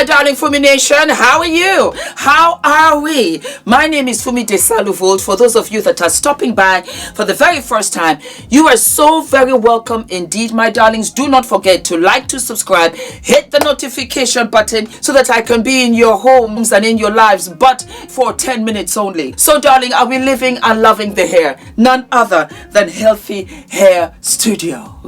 my darling Fumi Nation. How are you? How are we? My name is Fumidesaluvold. For those of you that are stopping by for the very first time, you are so very welcome indeed, my darlings. Do not forget to like, to subscribe, hit the notification button so that I can be in your homes and in your lives, but for 10 minutes only. So, darling, are we living and loving the hair? None other than Healthy Hair Studio.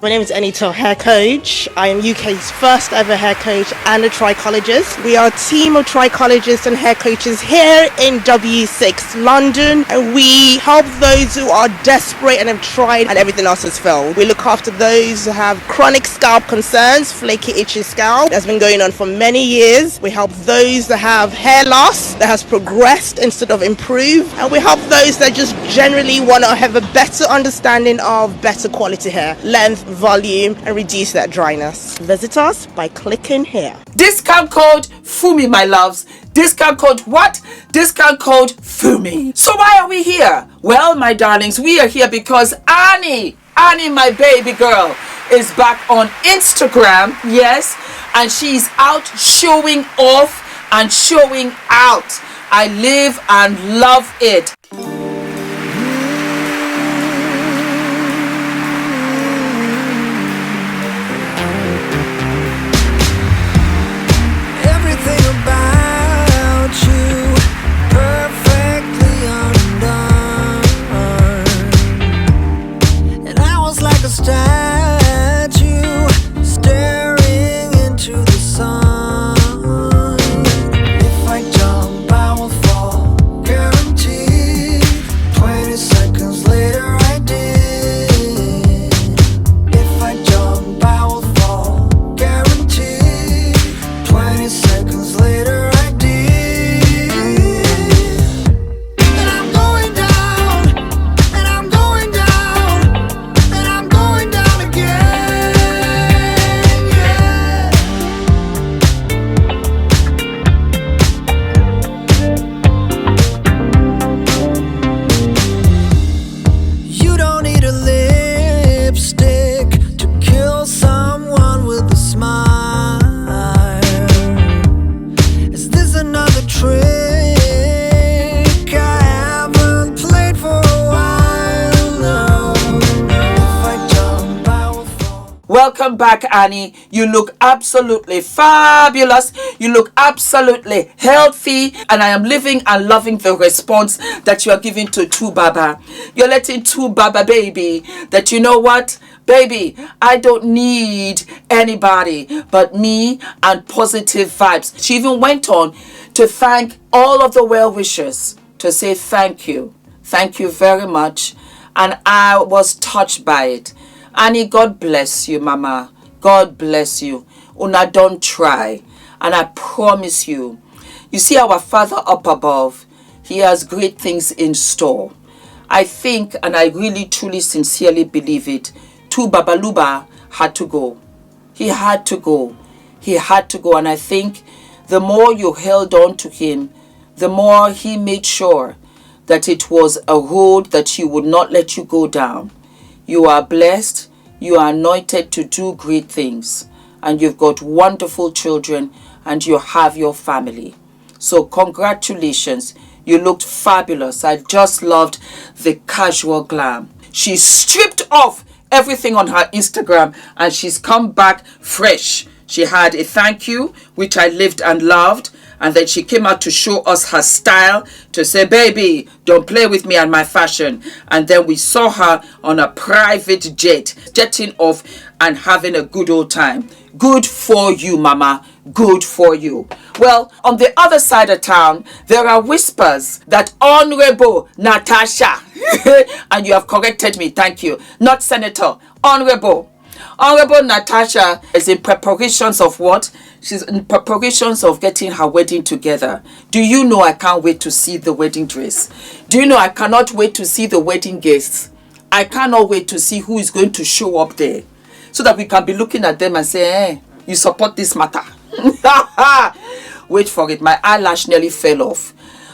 My name is ENITAN, hair coach. I am UK's first ever hair coach and a trichologist. We are a team of trichologists and hair coaches here in W6 London, and we help those who are desperate and have tried and everything else has failed. We look after those who have chronic scalp concerns, flaky, itchy scalp that's been going on for many years. We help those that have hair loss that has progressed instead of improved, and we help those that just generally want to have a better understanding of better quality hair, length, volume, and reduce that dryness. Visit us by clicking here. Discount code Fumi, my loves. Discount code what? Discount code Fumi. So why are we here? Well, my darlings, we are here because Annie, my baby girl, is back on Instagram. Yes, and she's out showing off and showing out. I live and love it. Welcome back, Annie. You look absolutely fabulous. You look absolutely healthy. And I am living and loving the response that you are giving to Tu Baba. You're letting Tu Baba baby that, you know what? Baby, I don't need anybody but me and positive vibes. She even went on to thank all of the well-wishers, to say thank you. Thank you very much. And I was touched by it. Annie, God bless you, Mama. God bless you. Una, don't try. And I promise you, you see our Father up above, He has great things in store. I think, and I really, truly, sincerely believe it, Tu Babaluba had to go. He had to go. He had to go. And I think the more you held on to him, the more he made sure that it was a road that he would not let you go down. You are blessed, you are anointed to do great things, and you've got wonderful children, and you have your family. So congratulations, you looked fabulous. I just loved the casual glam. She stripped off everything on her Instagram, and she's come back fresh. She had a thank you, which I lived and loved. And then she came out to show us her style, to say, baby, don't play with me and my fashion. And then we saw her on a private jet, jetting off and having a good old time. Good for you, Mama. Good for you. Well, on the other side of town, there are whispers that Honorable Natasha, and you have corrected me, thank you, not Senator, Honorable Natasha is in preparations of what? She's in preparations of getting her wedding together. Do you know I can't wait to see the wedding dress? Do you know I cannot wait to see the wedding guests? I cannot wait to see who is going to show up there, so that we can be looking at them and say, hey, you support this matter. Wait for it. My eyelash nearly fell off.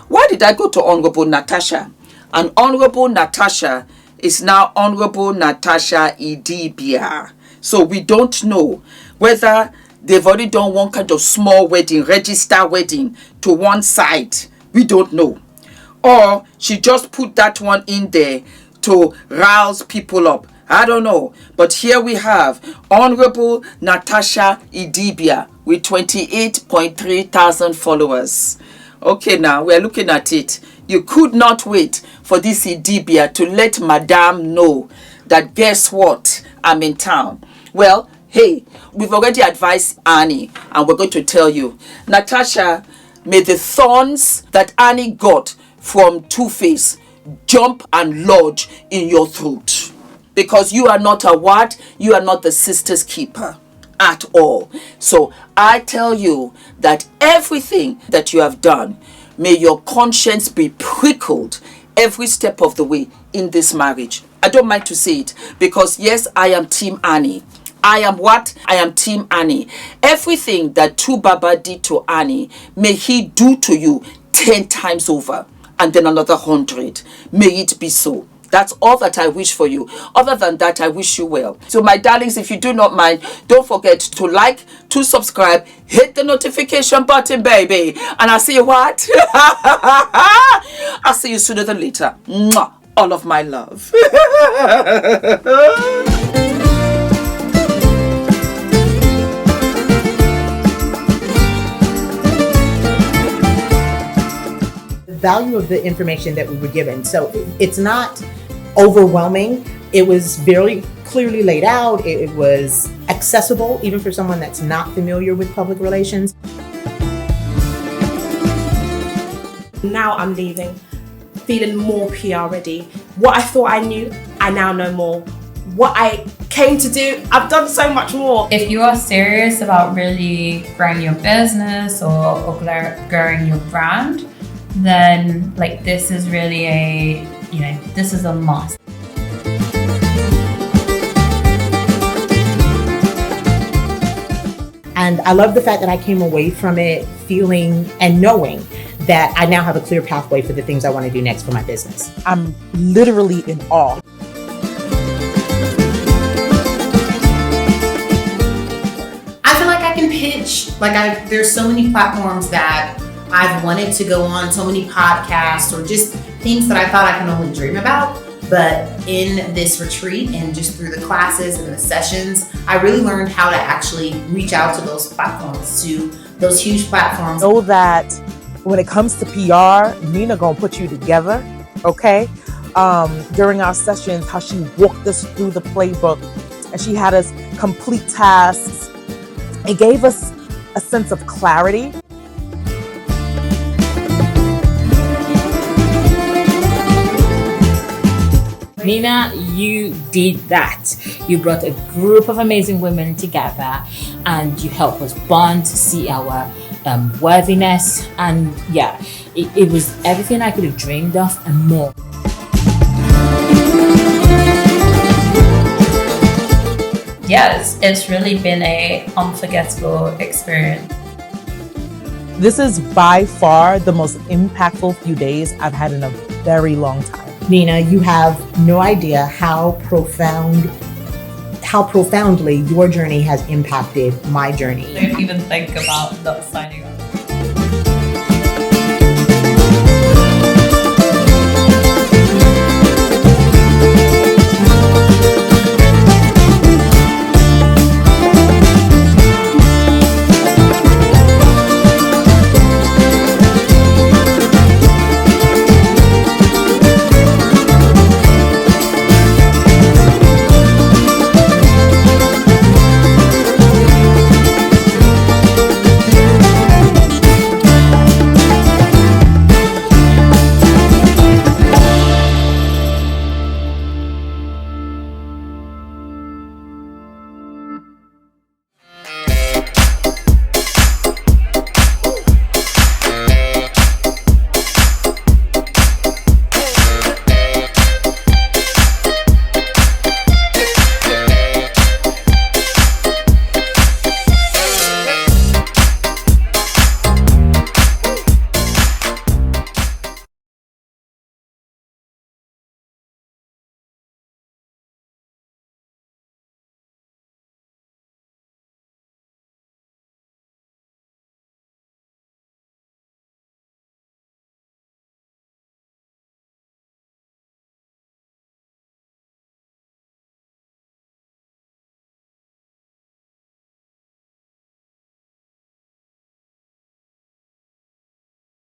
Why did I go to Honorable Natasha? And Honorable Natasha is now Honorable Natasha Idibia. So we don't know whether they've already done one kind of small wedding, register wedding to one side. We don't know. Or she just put that one in there to rouse people up. I don't know. But here we have Honorable Natasha Idibia with 28.3 thousand followers. Okay, now we're looking at it. You could not wait for this Idibia to let Madame know that guess what? I'm in town. Well, hey, we've already advised Annie and we're going to tell you. Natasha, may the thorns that Annie got from Two-Face jump and lodge in your throat. Because you are not a what? You are not the sister's keeper at all. So I tell you that everything that you have done, may your conscience be prickled every step of the way in this marriage. I don't mind to say it because yes, I am Team Annie. I am what? I am Team Annie. Everything that Tu Baba did to Annie, may he do to you 10 times over and then another 100. May it be so. That's all that I wish for you. Other than that, I wish you well. So my darlings, if you do not mind, don't forget to like, to subscribe, hit the notification button, baby. And I'll see you what? I'll see you sooner than later. Mwah. All of my love. Value of the information that we were given. So it's not overwhelming. It was very clearly laid out. It was accessible even for someone that's not familiar with public relations. Now I'm leaving, feeling more PR ready. What I thought I knew, I now know more. What I came to do, I've done so much more. If you are serious about really growing your business or growing your brand, then like this is really this is a must. And I love the fact that I came away from it feeling and knowing that I now have a clear pathway for the things I want to do next for my business. I'm literally in awe. I feel like I can pitch. There's so many platforms that I've wanted to go on, so many podcasts or just things that I thought I can only dream about. But in this retreat and just through the classes and the sessions, I really learned how to actually reach out to those platforms, to those huge platforms. Know that when it comes to PR, Nina gonna put you together, okay? During our sessions, how she walked us through the playbook and she had us complete tasks. It gave us a sense of clarity. Nina, you did that. You brought a group of amazing women together and you helped us bond, see our worthiness. And yeah, it was everything I could have dreamed of and more. Yes, it's really been a unforgettable experience. This is by far the most impactful few days I've had in a very long time. Nina, you have no idea how profoundly your journey has impacted my journey. I don't even think about not signing